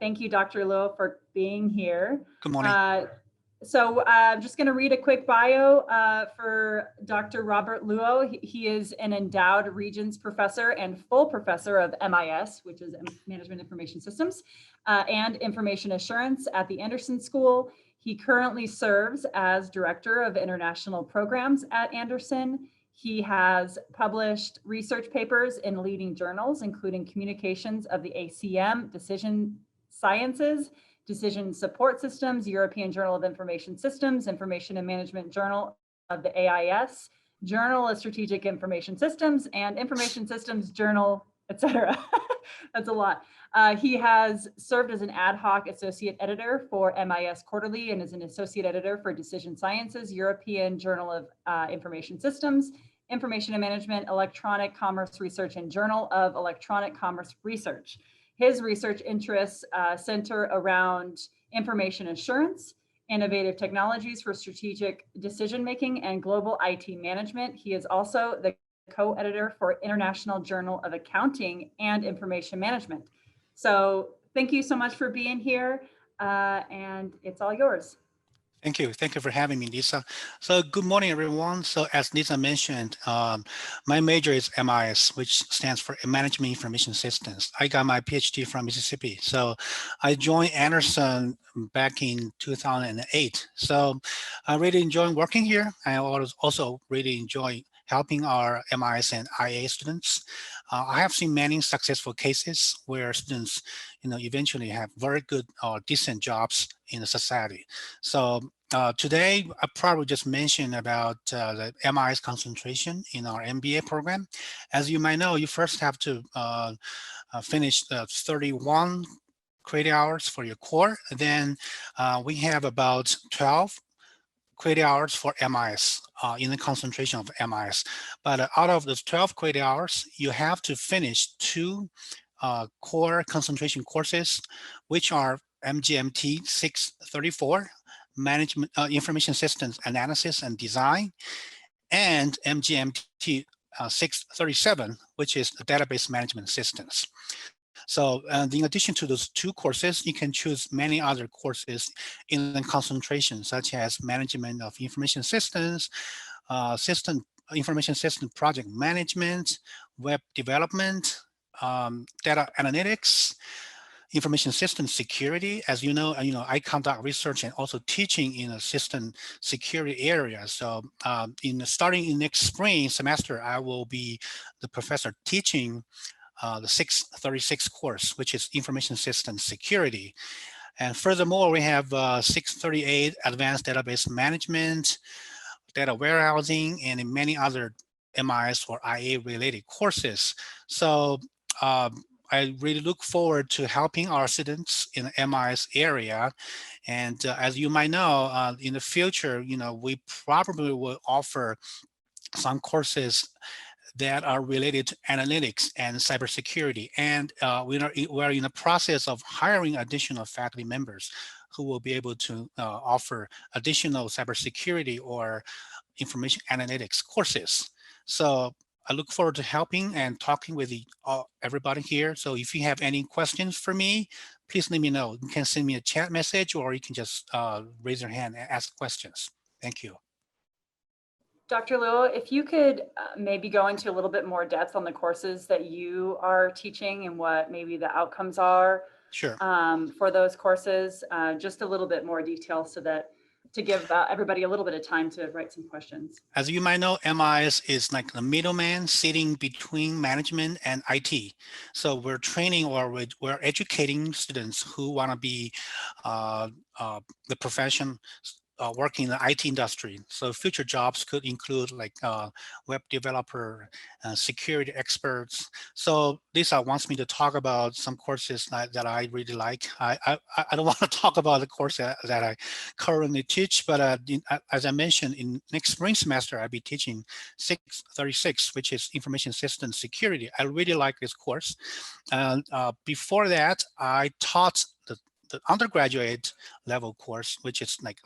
Thank you, Dr. Luo, for being here. Good morning. I'm just going to read a quick bio for Dr. Robert Luo. He is an endowed Regents Professor and full professor of MIS, which is Management Information Systems, and Information Assurance at the Anderson School. He currently serves as Director of International Programs at Anderson. He has published research papers in leading journals, including Communications of the ACM, Decision Sciences, Decision Support Systems, European Journal of Information Systems, Information and Management Journal of the AIS, Journal of Strategic Information Systems, and Information Systems Journal, etc. That's a lot. He has served as an ad hoc associate editor for MIS Quarterly and is an associate editor for Decision Sciences, European Journal of Information Systems, Information and Management, Electronic Commerce Research, and Journal of Electronic Commerce Research. His research interests center around information assurance, innovative technologies for strategic decision-making, and global IT management. He is also the co-editor for International Journal of Accounting and Information Management. So thank you so much for being here, and it's all yours. Thank you. Thank you for having me, Lisa. So good morning, everyone. So as Lisa mentioned, my major is MIS, which stands for Management Information Systems. I got my PhD from Mississippi. So I joined Anderson back in 2008. So I really enjoy working here. I also really enjoy helping our MIS and IA students. I have seen many successful cases where students, eventually have very good or decent jobs in the society. So today, I probably just mention about the MIS concentration in our MBA program. As you might know, you first have to finish the 31 credit hours for your core. Then we have about 12 credit hours for MIS in the concentration of MIS. But out of those 12 credit hours, you have to finish 2 core concentration courses, which are MGMT 634, Management Information Systems Analysis and Design, and MGMT 637, which is Database Management Systems. So in addition to those 2 courses, you can choose many other courses in the concentration, such as Management of Information Systems, Information System Project Management, Web Development, Data Analytics, Information System Security. As you know, I conduct research and also teaching in a system security area. So starting in next spring semester, I will be the professor teaching the 636 course, which is Information System Security. And furthermore, we have 638 Advanced Database Management, Data Warehousing, and many other MIS or IA related courses. So I really look forward to helping our students in the MIS area. And as you might know, in the future, we probably will offer some courses that are related to analytics and cybersecurity. And we're in the process of hiring additional faculty members who will be able to offer additional cybersecurity or information analytics courses. So I look forward to helping and talking with everybody here. So if you have any questions for me, please let me know. You can send me a chat message, or you can just raise your hand and ask questions. Thank you. Dr. Luo, if you could maybe go into a little bit more depth on the courses that you are teaching and what maybe the outcomes are. Sure. For those courses, just a little bit more detail so that to give everybody a little bit of time to write some questions. As you might know, MIS is like the middleman sitting between management and IT. So we're training or we're educating students who want to be the profession working in the IT industry. So future jobs could include like web developer, security experts. So Lisa wants me to talk about some courses that I really like. I don't want to talk about the course that I currently teach, but as I mentioned, in next spring semester, I'll be teaching 636, which is Information System Security. I really like this course. And before that, I taught the undergraduate level course, which is like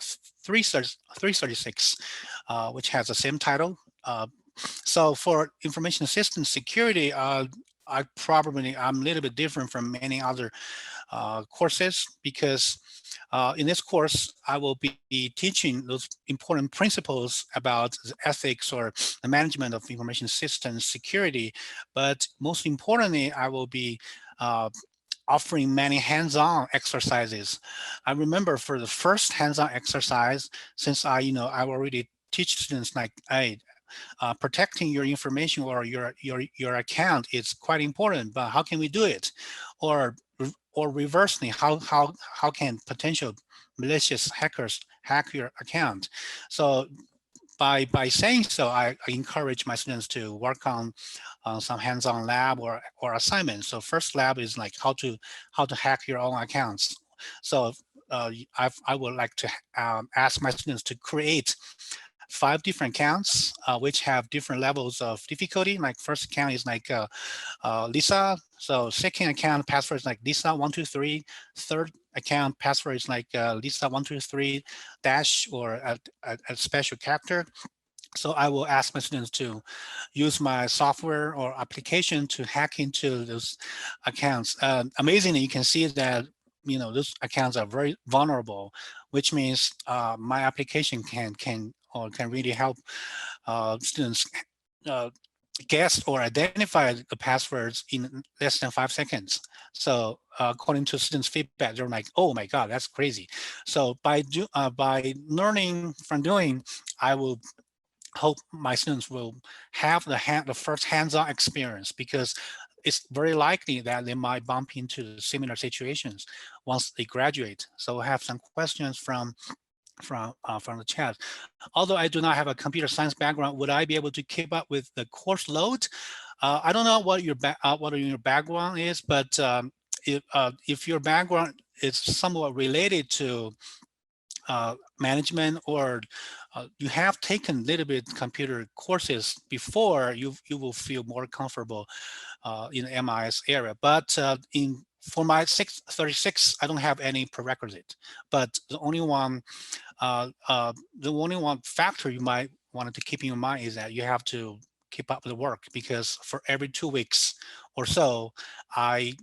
336, which has the same title. So for information system security, I'm a little bit different from many other courses, because in this course, I will be teaching those important principles about the ethics or the management of information systems security. But most importantly, I will be offering many hands-on exercises. I remember for the first hands-on exercise, since I already teach students like, hey, protecting your information or your account is quite important, but how can we do it? Or reversely, how can potential malicious hackers hack your account? So by saying so, I encourage my students to work on some hands-on lab or assignment. So first lab is like how to hack your own accounts. So I would like to ask my students to create 5 different accounts, which have different levels of difficulty. Like first account is like Lisa. So second account password is like Lisa123. Third account password is like Lisa123 dash or a special character. So I will ask my students to use my software or application to hack into those accounts. Amazingly, you can see that those accounts are very vulnerable, which means my application can really help students guess or identify the passwords in less than 5 seconds. So according to students' feedback, they're like, "Oh my God, that's crazy." So by learning from doing, I will hope my students will have the first hands-on experience, because it's very likely that they might bump into similar situations once they graduate. So I have some questions from the chat. Although I do not have a computer science background, would I be able to keep up with the course load? I don't know what your background is, but if your background is somewhat related to management, or you have taken a little bit computer courses before, you will feel more comfortable in the MIS area. But for my 636, I don't have any prerequisite. But the only one factor you might want to keep in mind is that you have to keep up with the work, because for every 2 weeks or so, I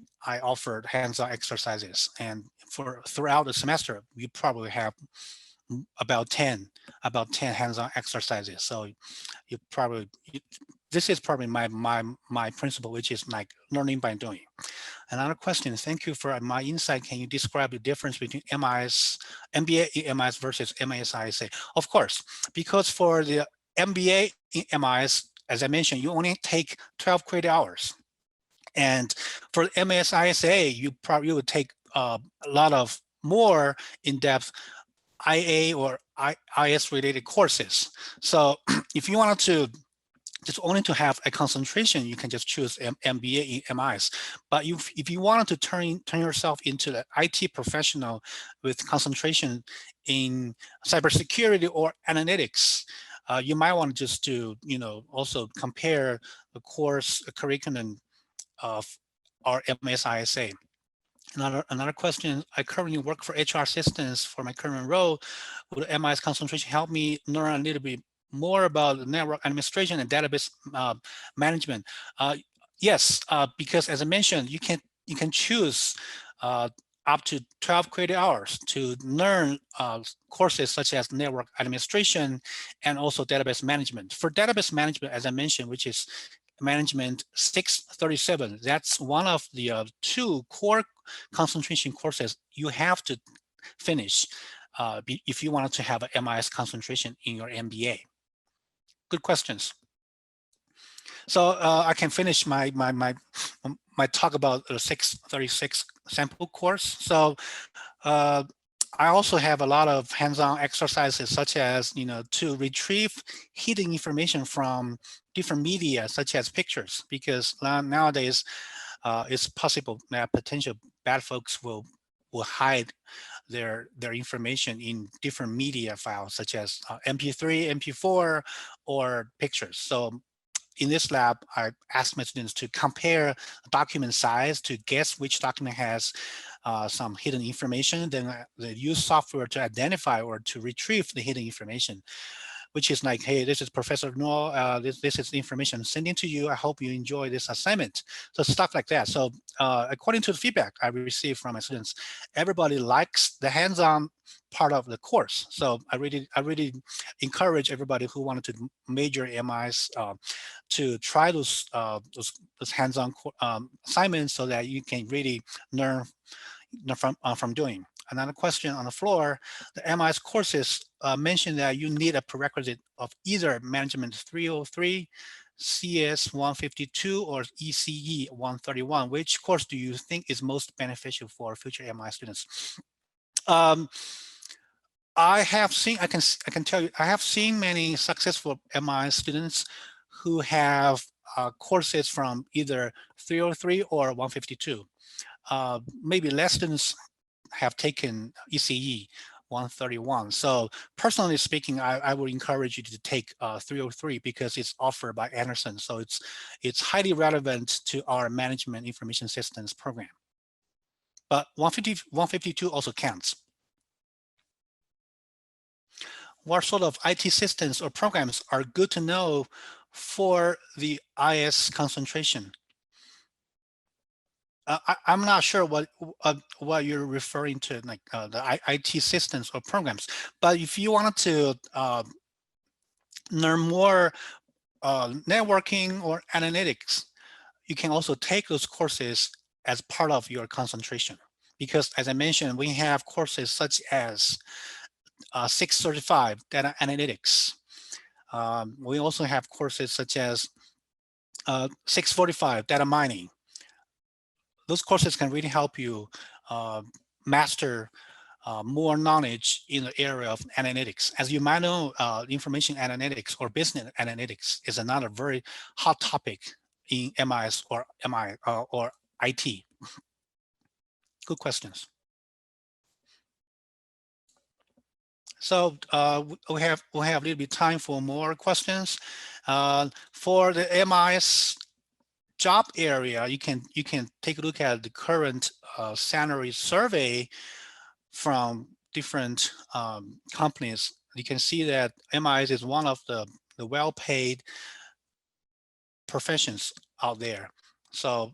offered hands-on exercises, and throughout the semester, we probably have about 10 hands-on exercises. So this is probably my principle, which is like learning by doing. Another question, thank you for my insight. Can you describe the difference between MBA in MIS versus MIS ISA? Of course, because for the MBA in MIS, as I mentioned, you only take 12 credit hours. And for MIS ISA, you would take a lot of more in-depth IA or IS related courses. So if you wanted to just only to have a concentration, you can just choose MBA in MIS. But if you wanted to turn yourself into the IT professional with concentration in cybersecurity or analytics, you might want to just to also compare the course curriculum of our MIS ISA. Another question, I currently work for HR assistants for my current role. Would MIS concentration help me learn a little bit more about network administration and database management? Yes, because as I mentioned, you can choose up to 12 credit hours to learn courses such as network administration and also database management. For database management, as I mentioned, which is management 637, that's one of the 2 core concentration courses you have to finish if you wanted to have a MIS concentration in your MBA. Good questions. So I can finish my talk about the 636 sample course. So I also have a lot of hands-on exercises, such as to retrieve hidden information from different media, such as pictures, because nowadays it's possible that potential bad folks will hide their information in different media files, such as MP3, MP4, or pictures. So in this lab, I asked my students to compare document size to guess which document has some hidden information. Then they use software to identify or to retrieve the hidden information. which is like, hey, this is Professor Noor, this is information I'm sending to you. I hope you enjoy this assignment. So stuff like that. So according to the feedback I received from my students, everybody likes the hands-on part of the course. So I really encourage everybody who wanted to major in MIS to try those hands-on assignments so that you can really learn from doing. Another question on the floor, the MIS courses mentioned that you need a prerequisite of either Management 303, CS 152, or ECE 131. Which course do you think is most beneficial for future MI students? I have seen, I can tell you, I have seen many successful MI students who have courses from either 303 or 152. Maybe less students have taken ECE 131. So personally speaking, I would encourage you to take 303 because it's offered by Anderson. So it's highly relevant to our management information systems program. But 152 also counts. What sort of IT systems or programs are good to know for the IS concentration? I'm not sure what you're referring to, like the IT systems or programs. But if you wanted to learn more networking or analytics, you can also take those courses as part of your concentration. Because as I mentioned, we have courses such as 635 data analytics. We also have courses such as 645 data mining. Those courses can really help you master more knowledge in the area of analytics. As you might know, information analytics or business analytics is another very hot topic in MIS or or IT. Good questions. So we have a little bit time for more questions. For the MIS job area, you can take a look at the current salary survey from different companies. You can see that MIS is one of the well-paid professions out there. So,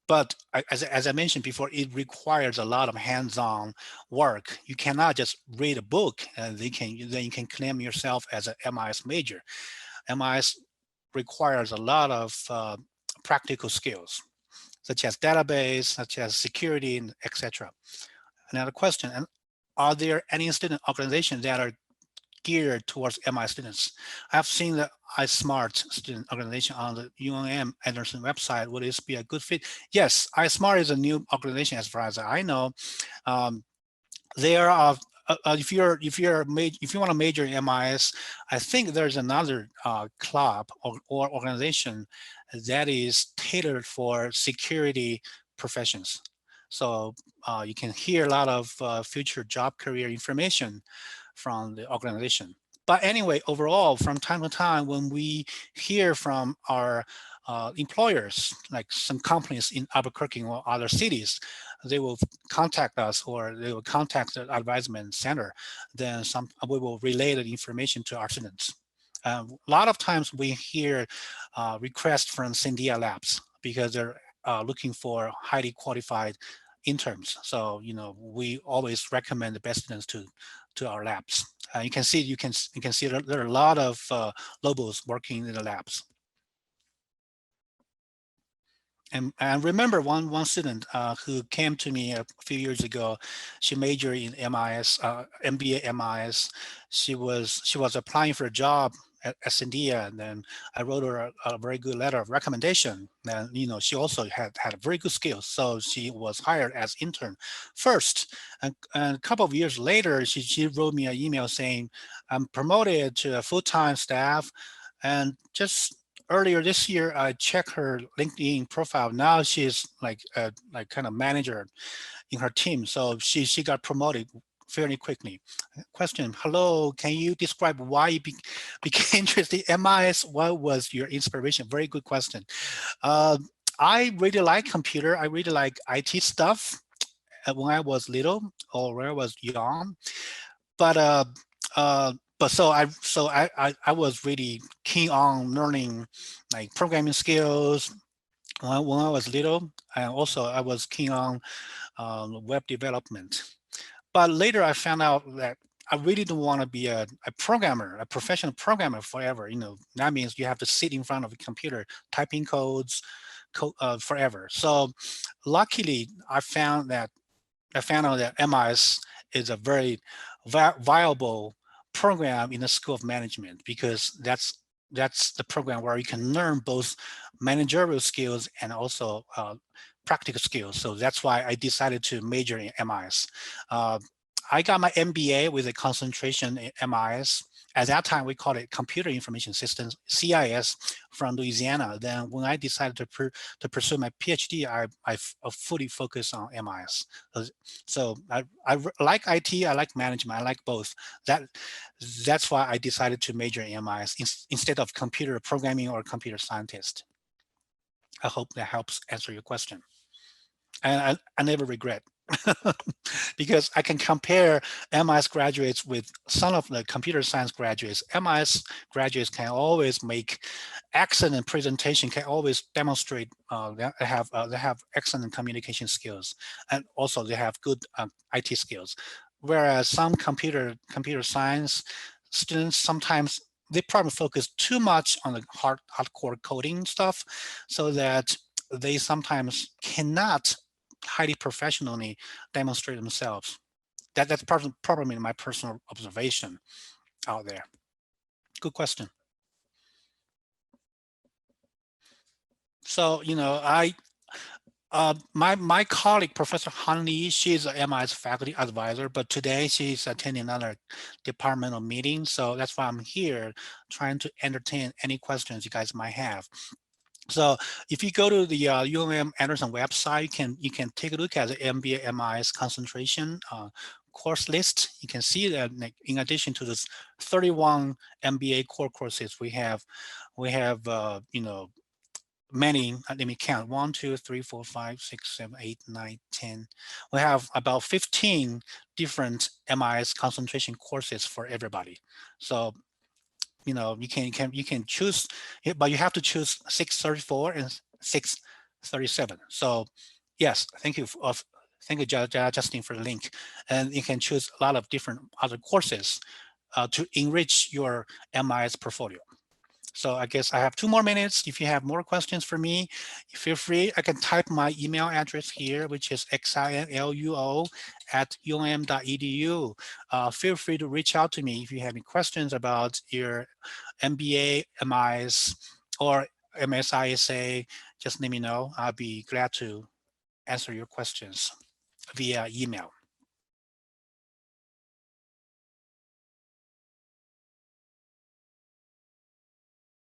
but as I mentioned before, it requires a lot of hands-on work. You cannot just read a book and then you can claim yourself as an MIS major. MIS requires a lot of practical skills, such as database, such as security, etc. Another question, and are there any student organizations that are geared towards MI students? I've seen the iSmart student organization on the UNM Anderson website. Would this be a good fit? Yes, iSmart is a new organization as far as I know. There are if you want to major in MIS, I think there's another club or organization that is tailored for security professions. So you can hear a lot of future job career information from the organization. But anyway, overall, from time to time, when we hear from our employers, like some companies in Albuquerque or other cities, they will contact us or they will contact the advisement center. Then we will relay the information to our students. A lot of times we hear requests from Cyndia Labs because they're looking for highly qualified interns. So, we always recommend the best students to our labs. You can see there are a lot of logos working in the labs. And remember one student who came to me a few years ago. She majored in MIS, MBA MIS. She was applying for a job at Cyndia, and then I wrote her a very good letter of recommendation. And she also had very good skills, so she was hired as intern first. And a couple of years later, she wrote me an email saying, "I'm promoted to a full-time staff," and just earlier this year, I checked her LinkedIn profile. Now she's like kind of manager in her team. So she got promoted fairly quickly. Question, hello, can you describe why you became interested in MIS? What was your inspiration? Very good question. I really like computer. I really like IT stuff when I was little or when I was young. But but I was really keen on learning like programming skills when I was little, and also I was keen on web development. But later I found out that I really don't want to be a programmer, a professional programmer forever. You know, that means you have to sit in front of a computer typing codes forever. So luckily I found out that MIS is a very viable program in the School of Management, because that's the program where you can learn both managerial skills and also practical skills. So that's why I decided to major in MIS. I got my MBA with a concentration in MIS. At that time, we called it Computer Information Systems, CIS, from Louisiana. Then when I decided to pursue my PhD, I fully focused on MIS. So I like IT, I like management, I like both. That's why I decided to major in MIS instead of computer programming or computer scientist. I hope that helps answer your question. And I never regret. Because I can compare MIS graduates with some of the computer science graduates. MIS graduates can always make excellent presentation, can always demonstrate they have excellent communication skills, and also they have good IT skills. Whereas some computer science students, sometimes they probably focus too much on the hardcore coding stuff, so that they sometimes cannot highly professionally demonstrate themselves. That's probably my personal observation out there. Good question. So, you know, my colleague, Professor Han Li, she's a MIS faculty advisor, but today she's attending another departmental meeting. So that's why I'm here trying to entertain any questions you guys might have. So if you go to the UM Anderson website, you can take a look at the MBA MIS concentration course list. You can see that in addition to this 31 MBA core courses, we have you know, many, let me count, 1, 2, 3, 4, 5, 6, 7, 8, 9, 10. We have about 15 different MIS concentration courses for everybody. So you know, you can choose, but you have to choose 634 and 637. So yes, thank you Justin, for the link. And you can choose a lot of different other courses to enrich your MIS portfolio. So I guess I have 2 more minutes. If you have more questions for me, feel free. I can type my email address here, which is xinluo@um.edu. Feel free to reach out to me if you have any questions about your MBA, MIS, or MSISA. Just let me know. I'll be glad to answer your questions via email.